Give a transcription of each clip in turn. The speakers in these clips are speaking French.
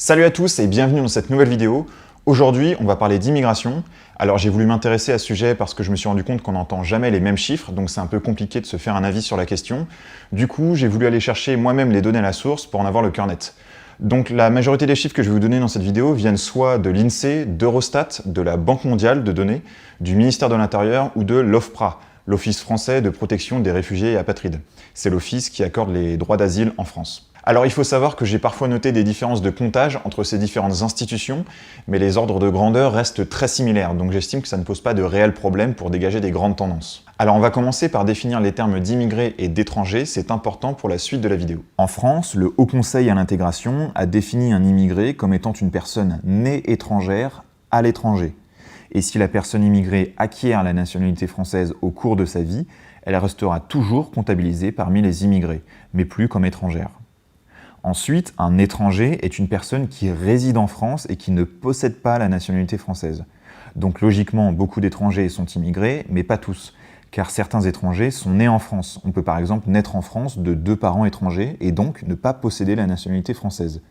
Salut à tous et bienvenue dans cette nouvelle vidéo. Aujourd'hui, on va parler d'immigration. Alors j'ai voulu m'intéresser à ce sujet parce que je me suis rendu compte qu'on n'entend jamais les mêmes chiffres, donc c'est un peu compliqué de se faire un avis sur la question. Du coup, j'ai voulu aller chercher moi-même les données à la source pour en avoir le cœur net. Donc la majorité des chiffres que je vais vous donner dans cette vidéo viennent soit de l'INSEE, d'Eurostat, de la Banque mondiale de données, du ministère de l'Intérieur ou de l'OFPRA, l'Office français de protection des réfugiés et apatrides. C'est l'office qui accorde les droits d'asile en France. Alors il faut savoir que j'ai parfois noté des différences de comptage entre ces différentes institutions, mais les ordres de grandeur restent très similaires, donc j'estime que ça ne pose pas de réels problèmes pour dégager des grandes tendances. Alors on va commencer par définir les termes d'immigrés et d'étrangers, c'est important pour la suite de la vidéo. En France, le Haut Conseil à l'intégration a défini un immigré comme étant une personne née étrangère à l'étranger. Et si la personne immigrée acquiert la nationalité française au cours de sa vie, elle restera toujours comptabilisée parmi les immigrés, mais plus comme étrangère. Ensuite, un étranger est une personne qui réside en France et qui ne possède pas la nationalité française. Donc logiquement, beaucoup d'étrangers sont immigrés, mais pas tous, car certains étrangers sont nés en France. On peut par exemple naître en France de 2 parents étrangers et donc ne pas posséder la nationalité française.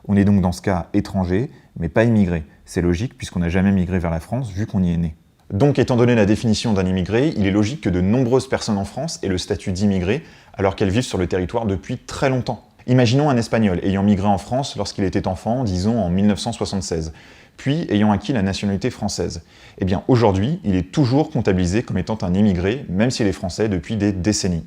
On est donc dans ce cas étranger, mais pas immigré. C'est logique puisqu'on n'a jamais migré vers la France vu qu'on y est né. Donc, étant donné la définition d'un immigré, il est logique que de nombreuses personnes en France aient le statut d'immigré alors qu'elles vivent sur le territoire depuis très longtemps. Imaginons un Espagnol ayant migré en France lorsqu'il était enfant, disons en 1976, puis ayant acquis la nationalité française. Eh bien aujourd'hui, il est toujours comptabilisé comme étant un immigré, même s'il est français depuis des décennies.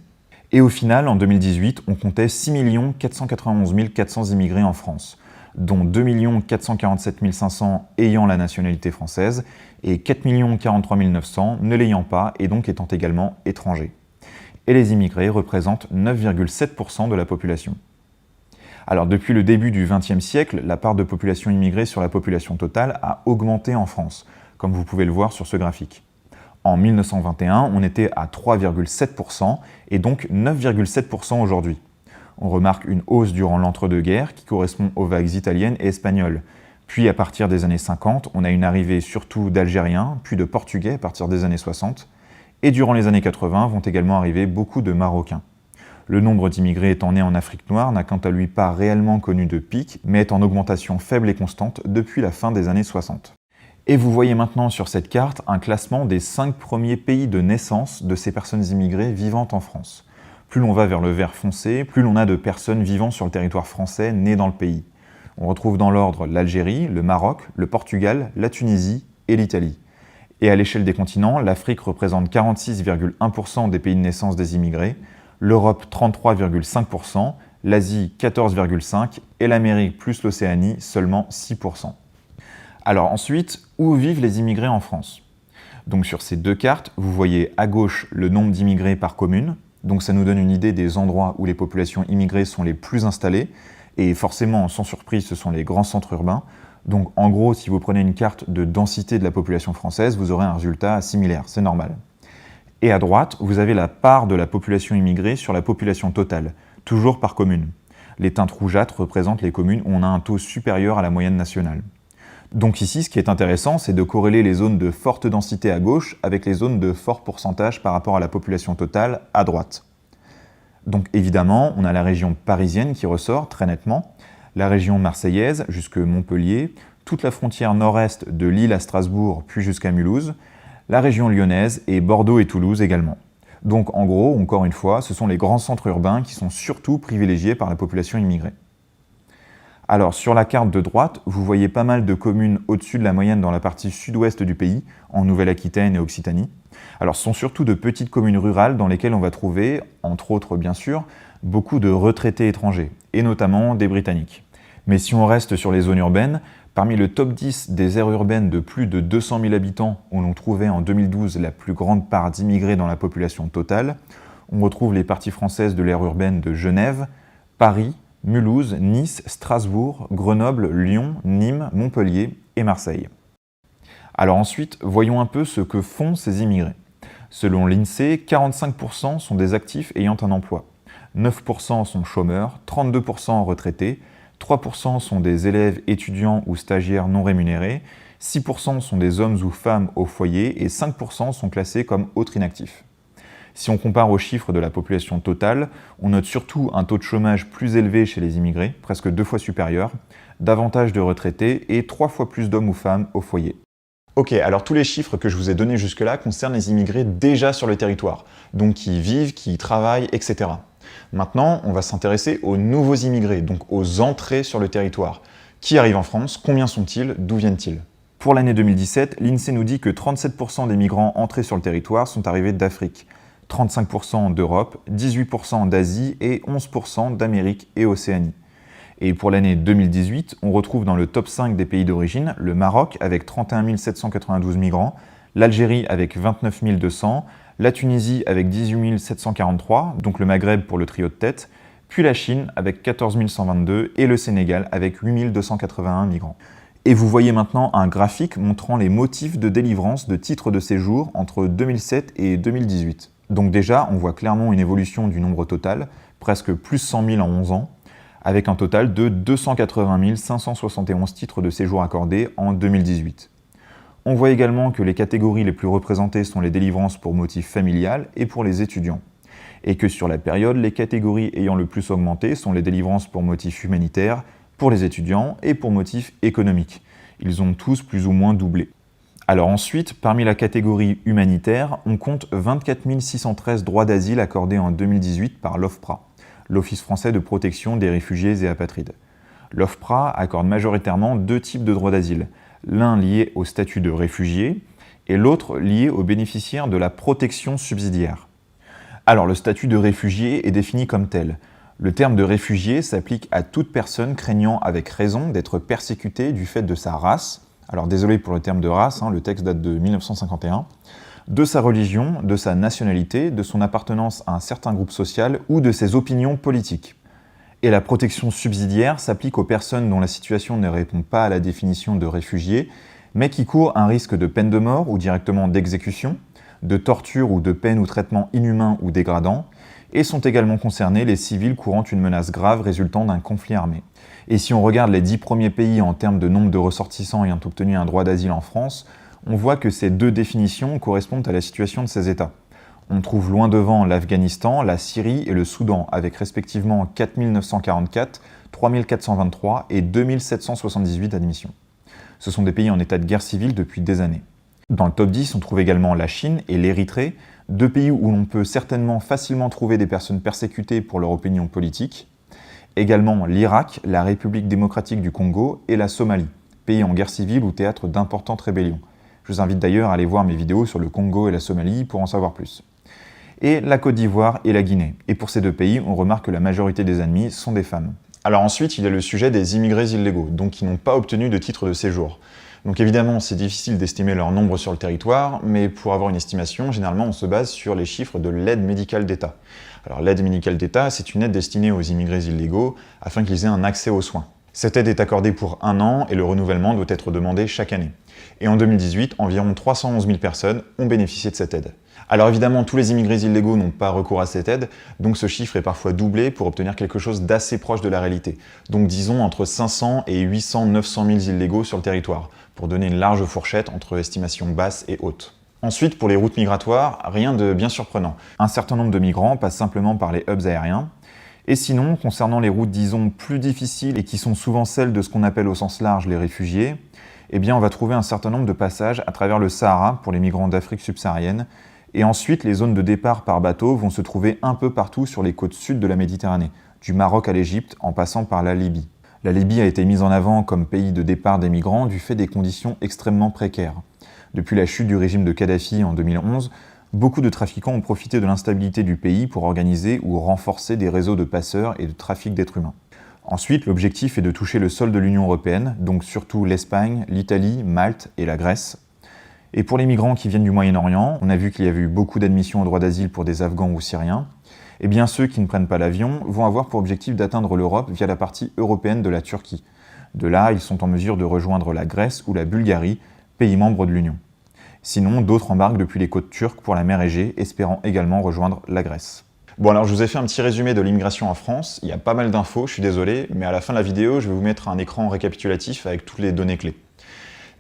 Et au final, en 2018, on comptait 6 491 400 immigrés en France, dont 2 447 500 ayant la nationalité française et 4 043 900 ne l'ayant pas et donc étant également étrangers. Et les immigrés représentent 9,7% de la population. Alors depuis le début du XXe siècle, la part de population immigrée sur la population totale a augmenté en France, comme vous pouvez le voir sur ce graphique. En 1921, on était à 3,7% et donc 9,7% aujourd'hui. On remarque une hausse durant l'entre-deux-guerres qui correspond aux vagues italiennes et espagnoles. Puis à partir des années 50, on a une arrivée surtout d'Algériens, puis de Portugais à partir des années 60. Et durant les années 80 vont également arriver beaucoup de Marocains. Le nombre d'immigrés étant nés en Afrique noire n'a quant à lui pas réellement connu de pic, mais est en augmentation faible et constante depuis la fin des années 60. Et vous voyez maintenant sur cette carte un classement des 5 premiers pays de naissance de ces personnes immigrées vivant en France. Plus l'on va vers le vert foncé, plus l'on a de personnes vivant sur le territoire français nées dans le pays. On retrouve dans l'ordre l'Algérie, le Maroc, le Portugal, la Tunisie et l'Italie. Et à l'échelle des continents, l'Afrique représente 46,1% des pays de naissance des immigrés, l'Europe 33,5%, l'Asie 14,5% et l'Amérique plus l'Océanie seulement 6%. Alors ensuite, où vivent les immigrés en France? Donc sur ces deux cartes, vous voyez à gauche le nombre d'immigrés par commune, donc ça nous donne une idée des endroits où les populations immigrées sont les plus installées, et forcément, sans surprise, ce sont les grands centres urbains. Donc en gros, si vous prenez une carte de densité de la population française, vous aurez un résultat similaire, c'est normal. Et à droite, vous avez la part de la population immigrée sur la population totale, toujours par commune. Les teintes rougeâtres représentent les communes où on a un taux supérieur à la moyenne nationale. Donc ici, ce qui est intéressant, c'est de corréler les zones de forte densité à gauche avec les zones de fort pourcentage par rapport à la population totale à droite. Donc évidemment, on a la région parisienne qui ressort très nettement, la région marseillaise jusque Montpellier, toute la frontière nord-est de Lille à Strasbourg puis jusqu'à Mulhouse, la région lyonnaise et Bordeaux et Toulouse également. Donc en gros, encore une fois, ce sont les grands centres urbains qui sont surtout privilégiés par la population immigrée. Alors sur la carte de droite, vous voyez pas mal de communes au-dessus de la moyenne dans la partie sud-ouest du pays, en Nouvelle-Aquitaine et Occitanie. Alors ce sont surtout de petites communes rurales dans lesquelles on va trouver, entre autres bien sûr, beaucoup de retraités étrangers, et notamment des Britanniques. Mais si on reste sur les zones urbaines, parmi le top 10 des aires urbaines de plus de 200 000 habitants, où l'on trouvait en 2012 la plus grande part d'immigrés dans la population totale, on retrouve les parties françaises de l'aire urbaine de Genève, Paris, Mulhouse, Nice, Strasbourg, Grenoble, Lyon, Nîmes, Montpellier et Marseille. Alors ensuite, voyons un peu ce que font ces immigrés. Selon l'INSEE, 45% sont des actifs ayant un emploi, 9% sont chômeurs, 32% retraités, 3% sont des élèves, étudiants ou stagiaires non rémunérés, 6% sont des hommes ou femmes au foyer et 5% sont classés comme autres inactifs. Si on compare aux chiffres de la population totale, on note surtout un taux de chômage plus élevé chez les immigrés, presque 2 fois supérieur, davantage de retraités et 3 fois plus d'hommes ou femmes au foyer. Ok, alors tous les chiffres que je vous ai donnés jusque-là concernent les immigrés déjà sur le territoire, donc qui y vivent, qui y travaillent, etc. Maintenant, on va s'intéresser aux nouveaux immigrés, donc aux entrées sur le territoire. Qui arrivent en France? Combien sont-ils? D'où viennent-ils? Pour l'année 2017, l'INSEE nous dit que 37% des migrants entrés sur le territoire sont arrivés d'Afrique, 35% d'Europe, 18% d'Asie et 11% d'Amérique et Océanie. Et pour l'année 2018, on retrouve dans le top 5 des pays d'origine le Maroc avec 31 792 migrants, l'Algérie avec 29 200, la Tunisie avec 18 743, donc le Maghreb pour le trio de tête, puis la Chine avec 14 122 et le Sénégal avec 8 281 migrants. Et vous voyez maintenant un graphique montrant les motifs de délivrance de titres de séjour entre 2007 et 2018. Donc déjà, on voit clairement une évolution du nombre total, presque plus 100 000 en 11 ans, avec un total de 280 571 titres de séjour accordés en 2018. On voit également que les catégories les plus représentées sont les délivrances pour motif familial et pour les étudiants. Et que sur la période, les catégories ayant le plus augmenté sont les délivrances pour motif humanitaire, pour les étudiants et pour motif économique. Ils ont tous plus ou moins doublé. Alors ensuite, parmi la catégorie humanitaire, on compte 24 613 droits d'asile accordés en 2018 par l'OFPRA, l'Office français de protection des réfugiés et apatrides. L'OFPRA accorde majoritairement 2 types de droits d'asile, l'un lié au statut de réfugié et l'autre lié aux bénéficiaires de la protection subsidiaire. Alors le statut de réfugié est défini comme tel. Le terme de réfugié s'applique à toute personne craignant avec raison d'être persécutée du fait de sa race, alors désolé pour le terme de race, le texte date de 1951, de sa religion, de sa nationalité, de son appartenance à un certain groupe social ou de ses opinions politiques. Et la protection subsidiaire s'applique aux personnes dont la situation ne répond pas à la définition de réfugié, mais qui courent un risque de peine de mort ou directement d'exécution, de torture ou de peine ou traitement inhumain ou dégradant, et sont également concernés les civils courant une menace grave résultant d'un conflit armé. Et si on regarde les 10 premiers pays en termes de nombre de ressortissants ayant obtenu un droit d'asile en France, on voit que ces 2 définitions correspondent à la situation de ces États. On trouve loin devant l'Afghanistan, la Syrie et le Soudan, avec respectivement 4 944, 3 423 et 2 778 admissions. Ce sont des pays en état de guerre civile depuis des années. Dans le top 10, on trouve également la Chine et l'Érythrée, 2 pays où l'on peut certainement facilement trouver des personnes persécutées pour leur opinion politique. Également l'Irak, la République démocratique du Congo et la Somalie, pays en guerre civile ou théâtre d'importantes rébellions. Je vous invite d'ailleurs à aller voir mes vidéos sur le Congo et la Somalie pour en savoir plus. Et la Côte d'Ivoire et la Guinée. Et pour ces 2 pays, on remarque que la majorité des admis sont des femmes. Alors ensuite, il y a le sujet des immigrés illégaux, donc qui n'ont pas obtenu de titre de séjour. Donc évidemment, c'est difficile d'estimer leur nombre sur le territoire, mais pour avoir une estimation, généralement on se base sur les chiffres de l'aide médicale d'État. Alors l'aide médicale d'État, c'est une aide destinée aux immigrés illégaux afin qu'ils aient un accès aux soins. Cette aide est accordée pour 1 an et le renouvellement doit être demandé chaque année. Et en 2018, environ 311 000 personnes ont bénéficié de cette aide. Alors évidemment, tous les immigrés illégaux n'ont pas recours à cette aide, donc ce chiffre est parfois doublé pour obtenir quelque chose d'assez proche de la réalité. Donc disons entre 500 et 800-900 000 illégaux sur le territoire, pour donner une large fourchette entre estimations basses et hautes. Ensuite, pour les routes migratoires, rien de bien surprenant. Un certain nombre de migrants passent simplement par les hubs aériens. Et sinon, concernant les routes, disons, plus difficiles et qui sont souvent celles de ce qu'on appelle au sens large les réfugiés, eh bien on va trouver un certain nombre de passages à travers le Sahara pour les migrants d'Afrique subsaharienne. Et ensuite, les zones de départ par bateau vont se trouver un peu partout sur les côtes sud de la Méditerranée, du Maroc à l'Égypte en passant par la Libye. La Libye a été mise en avant comme pays de départ des migrants du fait des conditions extrêmement précaires. Depuis la chute du régime de Kadhafi en 2011, beaucoup de trafiquants ont profité de l'instabilité du pays pour organiser ou renforcer des réseaux de passeurs et de trafic d'êtres humains. Ensuite, l'objectif est de toucher le sol de l'Union européenne, donc surtout l'Espagne, l'Italie, Malte et la Grèce. Et pour les migrants qui viennent du Moyen-Orient, on a vu qu'il y avait eu beaucoup d'admissions au droit d'asile pour des Afghans ou Syriens. Et bien ceux qui ne prennent pas l'avion vont avoir pour objectif d'atteindre l'Europe via la partie européenne de la Turquie. De là, ils sont en mesure de rejoindre la Grèce ou la Bulgarie, pays membres de l'Union. Sinon, d'autres embarquent depuis les côtes turques pour la mer Égée, espérant également rejoindre la Grèce. Bon alors je vous ai fait un petit résumé de l'immigration en France, il y a pas mal d'infos, je suis désolé, mais à la fin de la vidéo, je vais vous mettre un écran récapitulatif avec toutes les données clés.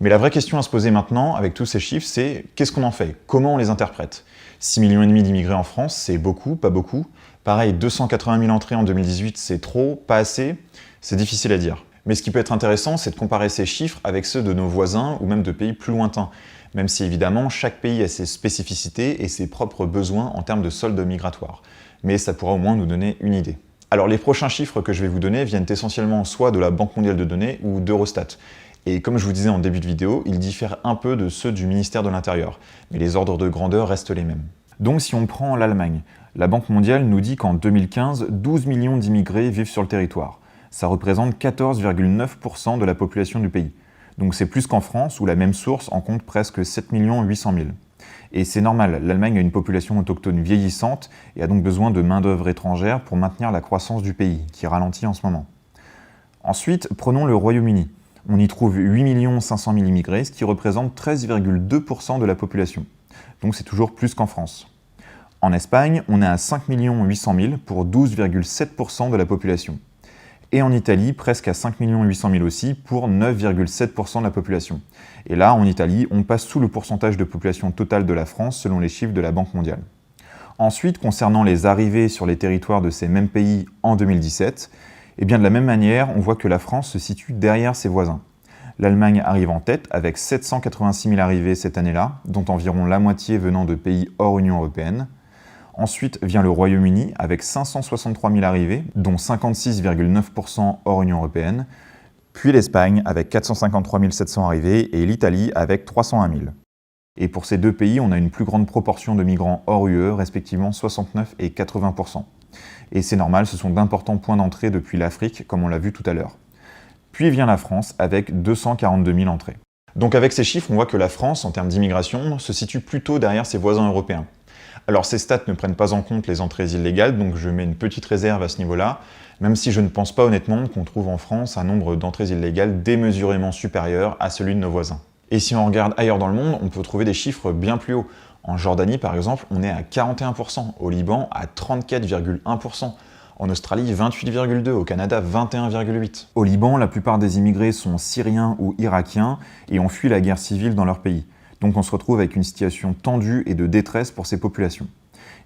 Mais la vraie question à se poser maintenant, avec tous ces chiffres, c'est qu'est-ce qu'on en fait? Comment on les interprète? 6,5 millions d'immigrés en France, c'est beaucoup, pas beaucoup. Pareil, 280 000 entrées en 2018, c'est trop, pas assez? C'est difficile à dire. Mais ce qui peut être intéressant, c'est de comparer ces chiffres avec ceux de nos voisins ou même de pays plus lointains, même si évidemment chaque pays a ses spécificités et ses propres besoins en termes de solde migratoire. Mais ça pourra au moins nous donner une idée. Alors les prochains chiffres que je vais vous donner viennent essentiellement soit de la Banque mondiale de données ou d'Eurostat. Et comme je vous disais en début de vidéo, ils diffèrent un peu de ceux du ministère de l'Intérieur, mais les ordres de grandeur restent les mêmes. Donc si on prend l'Allemagne, la Banque mondiale nous dit qu'en 2015, 12 millions d'immigrés vivent sur le territoire. Ça représente 14,9% de la population du pays. Donc c'est plus qu'en France, où la même source en compte presque 7 800 000. Et c'est normal, l'Allemagne a une population autochtone vieillissante et a donc besoin de main-d'œuvre étrangère pour maintenir la croissance du pays, qui ralentit en ce moment. Ensuite, prenons le Royaume-Uni. On y trouve 8 500 000 immigrés, ce qui représente 13,2% de la population. Donc c'est toujours plus qu'en France. En Espagne, on est à 5 800 000 pour 12,7% de la population. Et en Italie, presque à 5 800 000 aussi, pour 9,7% de la population. Et là, en Italie, on passe sous le pourcentage de population totale de la France selon les chiffres de la Banque mondiale. Ensuite, concernant les arrivées sur les territoires de ces mêmes pays en 2017, eh bien de la même manière, on voit que la France se situe derrière ses voisins. L'Allemagne arrive en tête avec 786 000 arrivées cette année-là, dont environ la moitié venant de pays hors Union européenne. Ensuite vient le Royaume-Uni avec 563 000 arrivées, dont 56,9% hors Union européenne, puis l'Espagne avec 453 700 arrivées et l'Italie avec 301 000. Et pour ces deux pays, on a une plus grande proportion de migrants hors UE, respectivement 69 et 80%. Et c'est normal, ce sont d'importants points d'entrée depuis l'Afrique, comme on l'a vu tout à l'heure. Puis vient la France avec 242 000 entrées. Donc avec ces chiffres, on voit que la France, en termes d'immigration, se situe plutôt derrière ses voisins européens. Alors ces stats ne prennent pas en compte les entrées illégales, donc je mets une petite réserve à ce niveau-là, même si je ne pense pas honnêtement qu'on trouve en France un nombre d'entrées illégales démesurément supérieur à celui de nos voisins. Et si on regarde ailleurs dans le monde, on peut trouver des chiffres bien plus hauts. En Jordanie par exemple, on est à 41%, au Liban à 34,1%, en Australie 28,2%, au Canada 21,8%. Au Liban, la plupart des immigrés sont syriens ou irakiens et ont fui la guerre civile dans leur pays. Donc on se retrouve avec une situation tendue et de détresse pour ces populations.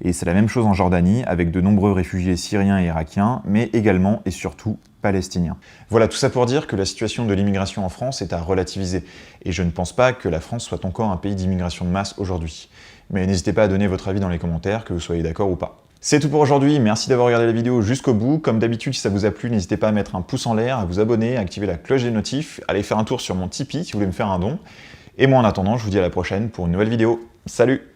Et c'est la même chose en Jordanie, avec de nombreux réfugiés syriens et irakiens, mais également et surtout palestiniens. Voilà, tout ça pour dire que la situation de l'immigration en France est à relativiser. Et je ne pense pas que la France soit encore un pays d'immigration de masse aujourd'hui. Mais n'hésitez pas à donner votre avis dans les commentaires, que vous soyez d'accord ou pas. C'est tout pour aujourd'hui, merci d'avoir regardé la vidéo jusqu'au bout. Comme d'habitude, si ça vous a plu, n'hésitez pas à mettre un pouce en l'air, à vous abonner, à activer la cloche des notifs, allez faire un tour sur mon Tipeee si vous voulez me faire un don. Et moi en attendant, je vous dis à la prochaine pour une nouvelle vidéo. Salut!